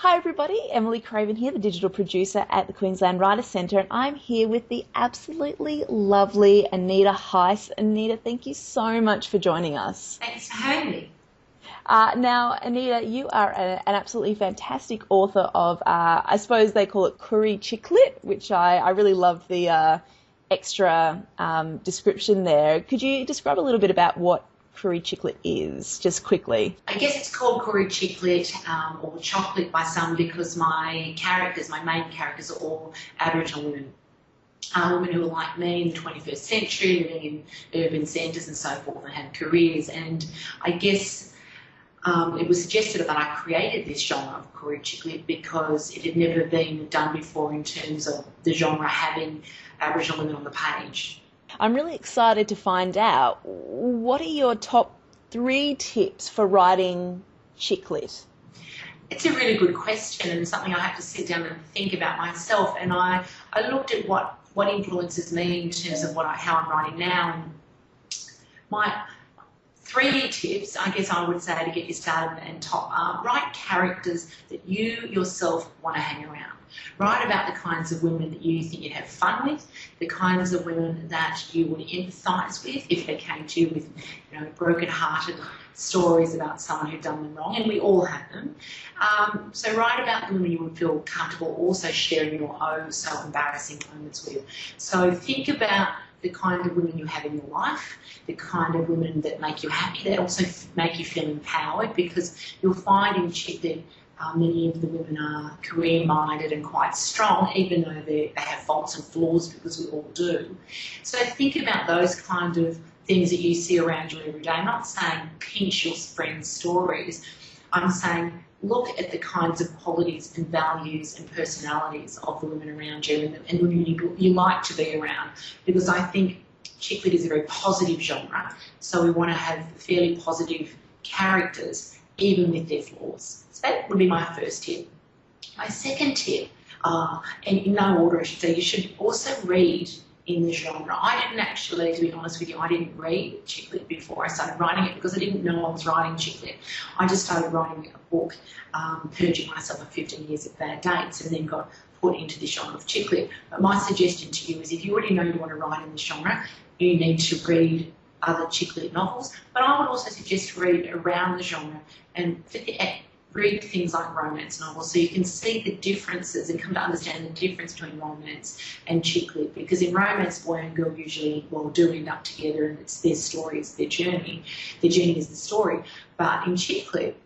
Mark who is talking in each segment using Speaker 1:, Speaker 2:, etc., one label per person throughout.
Speaker 1: Hi everybody, Emily Craven here, the digital producer at the Queensland Writers Centre, and I'm here with the absolutely lovely Anita Heiss. Anita, thank you so much for joining us.
Speaker 2: Thanks for having me.
Speaker 1: Now, Anita, you are an absolutely fantastic author of, I suppose they call it curry chicklet, which I really love the extra description there. Could you describe a little bit about what curry chicklet is, just quickly?
Speaker 2: I guess it's called curry chicklet or chocolate by some because my main characters, are all Aboriginal women. Women who are like me in the 21st century, living in urban centres and so forth and have careers. And I guess it was suggested that I created this genre of curry chicklet because it had never been done before in terms of the genre having Aboriginal women on the page.
Speaker 1: I'm really excited to find out, what are your top 3 tips for writing chicklet?
Speaker 2: It's a really good question and something I have to sit down and think about myself. And I looked at what influences me in terms of how I'm writing now. And my 3 tips, I guess I would say, to get you started and top are: write characters that you yourself want to hang around. Write about the kinds of women that you think you'd have fun with, the kinds of women that you would empathise with if they came to you with, broken-hearted stories about someone who'd done them wrong, and we all have them. So write about the women you would feel comfortable also sharing your own self-embarrassing moments with. So think about the kind of women you have in your life, the kind of women that make you happy, that also make you feel empowered, because you'll find in Chick that many of the women are career-minded and quite strong, even though they have faults and flaws, because we all do. So think about those kind of things that you see around you every day. I'm not saying pinch your friends' stories. I'm saying look at the kinds of qualities and values and personalities of the women around you and women you like to be around, because I think chick lit is a very positive genre, so we want to have fairly positive characters, even with their flaws. So that would be my first tip. My second tip, and in no order I should say, you should also read in the genre. I didn't actually, to be honest with you, I didn't read chick lit before I started writing it, because I didn't know I was writing chick lit. I just started writing a book, purging myself of 15 years of bad dates, and then got put into the genre of chick lit. But my suggestion to you is, if you already know you want to write in the genre, you need to read other chick lit novels. But I would also suggest read around the genre and read things like romance novels, so you can see the differences and come to understand the difference between romance and chick lit. Because in romance, boy and girl usually do end up together, and it's their story, it's their journey. Their journey is the story. But in chick lit,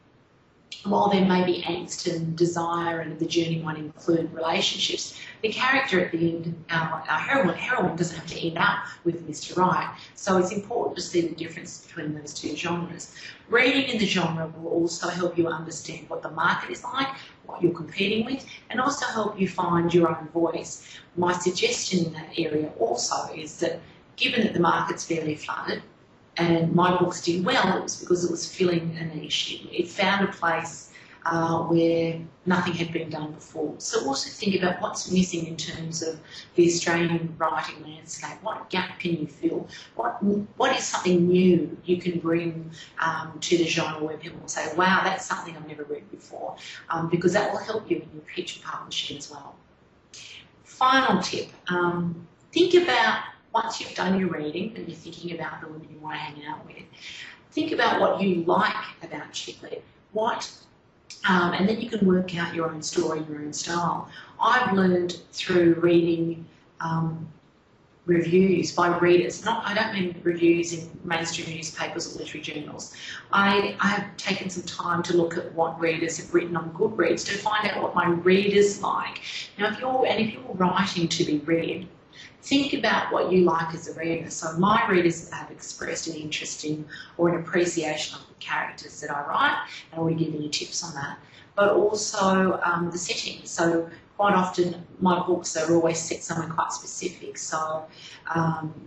Speaker 2: while there may be angst and desire and the journey might include relationships, the character at the end, our heroine doesn't have to end up with Mr. Right. So it's important to see the difference between those two genres. Reading in the genre will also help you understand what the market is like, what you're competing with, and also help you find your own voice. My suggestion in that area also is that, given that the market's fairly flooded, and my books did well, it was because it was filling a niche. It found a place where nothing had been done before. So also think about what's missing in terms of the Australian writing landscape. What gap can you fill? What is something new you can bring to the genre where people will say, wow, that's something I've never read before, because that will help you in your pitch and publishing as well. Final tip, think about, once you've done your reading and you're thinking about the women you want to hang out with, think about what you like about chick lit. And then you can work out your own story, your own style. I've learned through reading reviews by readers. I don't mean reviews in mainstream newspapers or literary journals. I have taken some time to look at what readers have written on Goodreads to find out what my readers like. Now, if you're writing to be read, think about what you like as a reader. So my readers have expressed an interest in or an appreciation of the characters that I write, and I'll be giving you tips on that. But also the setting. So quite often my books are always set somewhere quite specific. So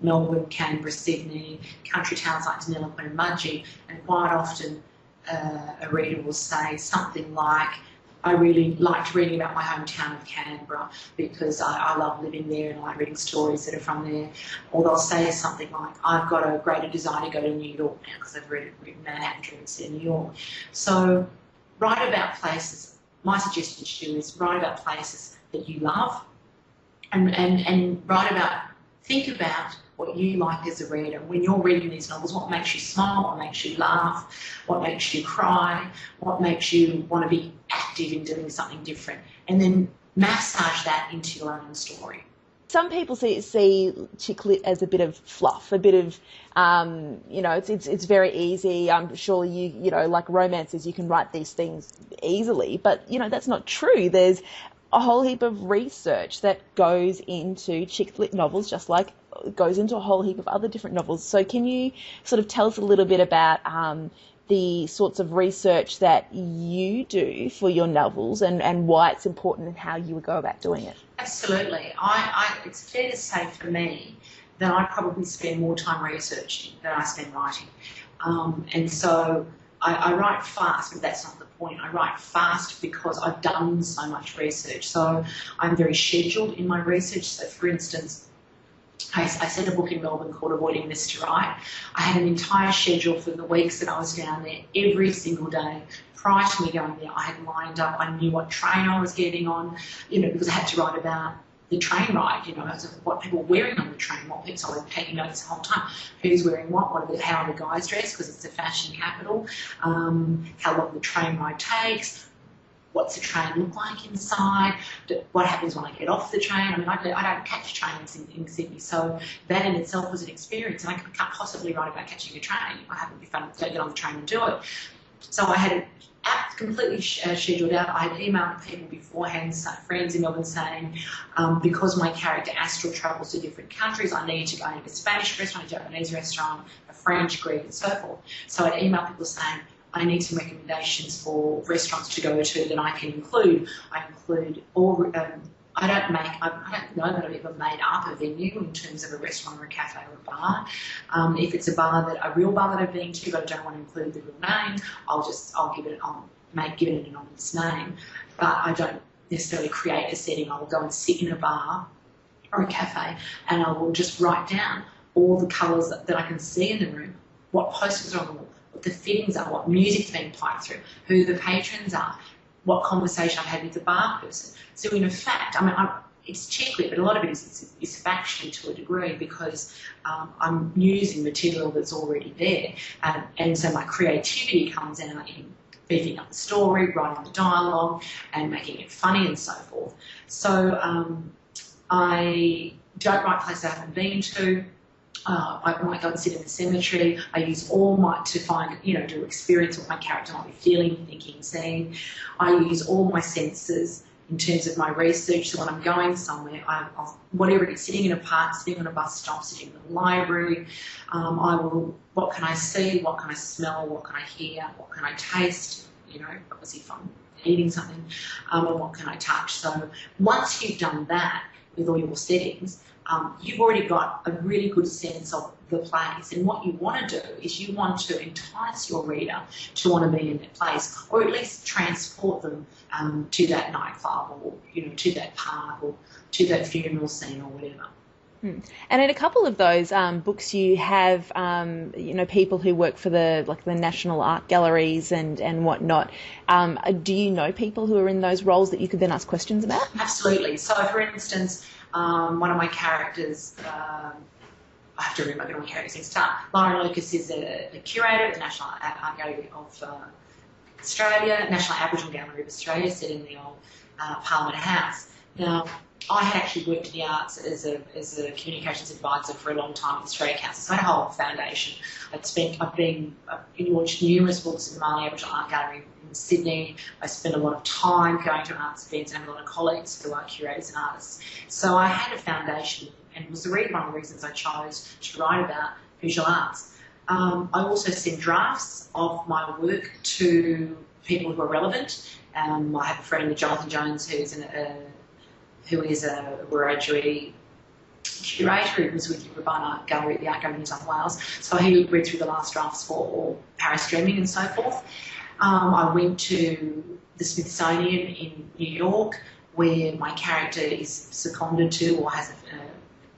Speaker 2: Melbourne, Canberra, Sydney, country towns like Deniliquin and Mudgee, and quite often a reader will say something like, I really liked reading about my hometown of Canberra because I love living there and I like reading stories that are from there. Or they'll say something like, I've got a greater desire to go to New York now because I've written Manhattan Dreams in New York. So write about places my suggestion to you is write about places that you love, and think about what you like as a reader. When you're reading these novels, what makes you smile, what makes you laugh, what makes you cry, what makes you want to be active in doing something different, and then massage that into your own story.
Speaker 1: Some people see chick lit as a bit of fluff, a bit of, it's very easy. I'm sure you like romances, you can write these things easily, but, that's not true. There's a whole heap of research that goes into chick lit novels, just like goes into a whole heap of other different novels. So can you sort of tell us a little bit about the sorts of research that you do for your novels and why it's important and how you would go about doing it?
Speaker 2: Absolutely. It's fair to say for me that I probably spend more time researching than I spend writing. And so I write fast, but that's not the point. I write fast because I've done so much research. So I'm very scheduled in my research. So, for instance, I sent a book in Melbourne called Avoiding This to Write. I had an entire schedule for the weeks that I was down there every single day. Prior to me going there, I had lined up, I knew what train I was getting on, because I had to write about the train ride, what people were wearing on the train, so I was taking notes the whole time. Who's wearing what how are the guys dressed, because it's a fashion capital, how long the train ride takes, what's the train look like inside, what happens when I get off the train. I mean, I don't catch trains in Sydney, so that in itself was an experience, and I can't possibly write about catching a train. I haven't been fun to get on the train and do it. So I had it completely scheduled out. I had emailed people beforehand, friends in Melbourne, saying, because my character Astral travels to different countries, I need to go into a Spanish restaurant, a Japanese restaurant, a French, Greek, and so forth. So I'd email people saying, I need some recommendations for restaurants to go to that I can include. I include all. I don't know that I've ever made up a venue in terms of a restaurant or a cafe or a bar. If it's a real bar that I've been to, but I don't want to include the real name, I'll give it an anonymous name. But I don't necessarily create a setting. I will go and sit in a bar or a cafe, and I will just write down all the colours that I can see in the room, what posters are on the wall, what the fittings are, what music's being piped through, who the patrons are, what conversation I've had with the bar person. So in effect, it's chick lit, but a lot of it is factual to a degree, because I'm using material that's already there. And so my creativity comes out in beefing up the story, writing the dialogue, and making it funny and so forth. So I don't write places I haven't been to. I might go and sit in the cemetery. I use to find, to experience what my character might be feeling, thinking, seeing. I use all my senses in terms of my research. So when I'm going somewhere, whatever it is, sitting in a park, sitting on a bus stop, sitting in a library, what can I see, what can I smell, what can I hear, what can I taste, obviously if I'm eating something, and what can I touch. So once you've done that with all your settings, you've already got a really good sense of the place, and what you want to do is you want to entice your reader to want to be in that place, or at least transport them to that nightclub, or to that park, or to that funeral scene, or whatever.
Speaker 1: And in a couple of those books, you have people who work for the national art galleries and whatnot. Do you know people who are in those roles that you could then ask questions about?
Speaker 2: Absolutely. So, for instance, one of my characters, I have to remember I get all my characters next time. Lauren Lucas is a curator at the National Art Gallery of Australia, National Aboriginal Gallery of Australia, set in the old Parliament House. Now, I had actually worked in the arts as a communications advisor for a long time at the Australia Council, so I had a whole foundation. I've launched numerous books in the Māori Aboriginal Art Gallery in Sydney. I spent a lot of time going to arts events and have a lot of colleagues who are curators and artists. So I had a foundation, and it was one of the reasons I chose to write about visual arts. I also send drafts of my work to people who are relevant. I have a friend, Jonathan Jones, who is a Wiradjuri curator. He was with the Brisbane Art Gallery at the Art Gallery of New South Wales. So he read through the last drafts for Paris streaming and so forth. I went to the Smithsonian in New York, where my character is seconded to or has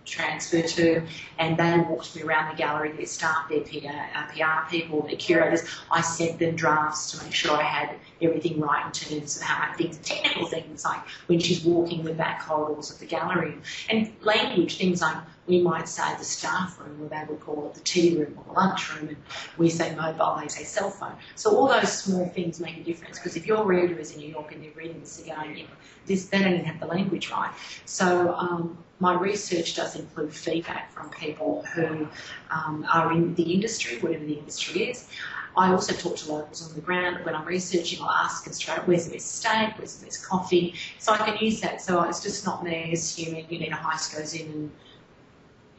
Speaker 2: transfer to, and they walked me around the gallery, their staff, their PR people, their curators. I sent them drafts to make sure I had everything right in terms of how things, technical things like when she's walking the back corridors of the gallery, and language, things like we might say the staff room, or they would call it the tea room or the lunch room, and we say mobile, they say cell phone. So all those small things make a difference, because if your reader is in New York and they're reading this, they're going, they don't even have the language right. So my research does include feedback from people who are in the industry, whatever the industry is. I also talk to locals on the ground. When I'm researching, I'll ask them straight, where's the best steak, where's the best coffee? So I can use that. So it's just not me assuming Anita Heiss goes in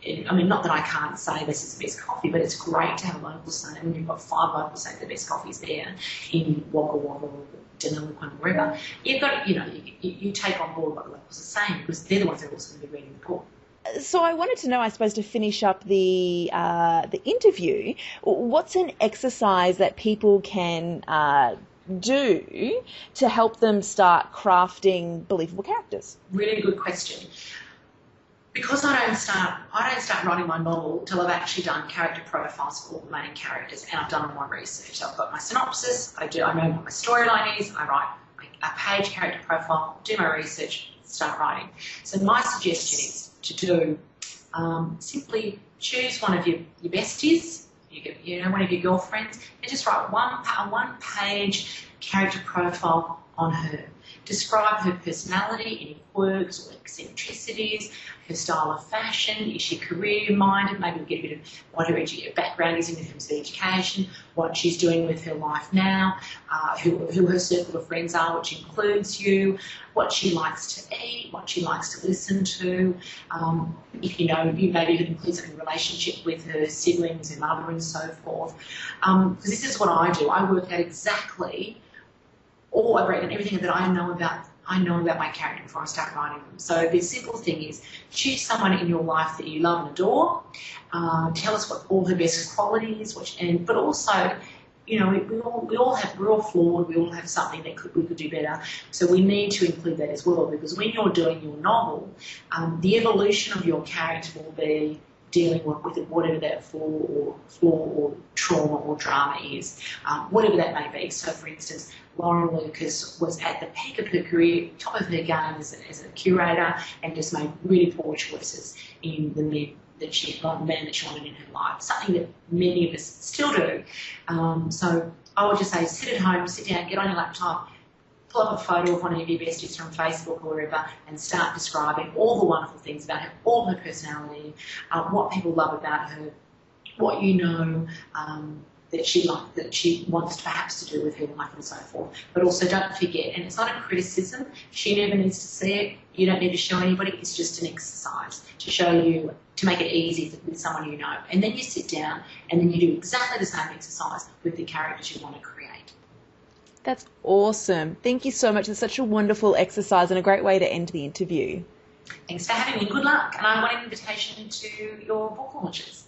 Speaker 2: and, I mean, not that I can't say this is the best coffee, but it's great to have locals say, when you've got 5 locals saying the best coffee's there in Wagga Wagga or Deniliquin, wherever, you've got to, you take on board what the locals are saying, because they're the ones that are also going to be reading the book.
Speaker 1: So I wanted to know, I suppose, to finish up the interview, what's an exercise that people can do to help them start crafting believable characters?
Speaker 2: Really good question. Because I don't start writing my novel until I've actually done character profiles for all the main characters, and I've done all my research. So I've got my synopsis, I know what my storyline is, I write a page character profile, do my research, start writing. So my suggestion is to do simply choose one of your besties, one of your girlfriends, and just write a one-page character profile on her. Describe her personality, any quirks or eccentricities, her style of fashion, is she career-minded, maybe we'll get a bit of what her background is in terms of education, what she's doing with her life now, who her circle of friends are, which includes you, what she likes to eat, what she likes to listen to, if maybe even include something in relationship with her siblings, her mother and so forth. Because this is what I do. I work out exactly I break down everything that I know about my character before I start writing them. So the simple thing is, choose someone in your life that you love and adore. Tell us what all her best qualities, but also, we're all flawed. We all have something that we could do better. So we need to include that as well, because when you're doing your novel, the evolution of your character will be dealing with whatever that flaw or trauma or drama is, whatever that may be. So, for instance, Lauren Lucas was at the peak of her career, top of her game as a curator, and just made really poor choices in the man that she wanted in her life, something that many of us still do. So I would just say, sit at home, sit down, get on your laptop, pull up a photo of one of your besties from Facebook or wherever, and start describing all the wonderful things about her, all her personality, what people love about her, what that she wants perhaps to do with her life and so forth. But also don't forget, and it's not a criticism, she never needs to see it, you don't need to show anybody, it's just an exercise to show you, to make it easy with someone you know. And then you sit down and then you do exactly the same exercise with the characters you want to create.
Speaker 1: That's awesome. Thank you so much. It's such a wonderful exercise and a great way to end the interview.
Speaker 2: Thanks for having me. Good luck. And I want an invitation to your book launches.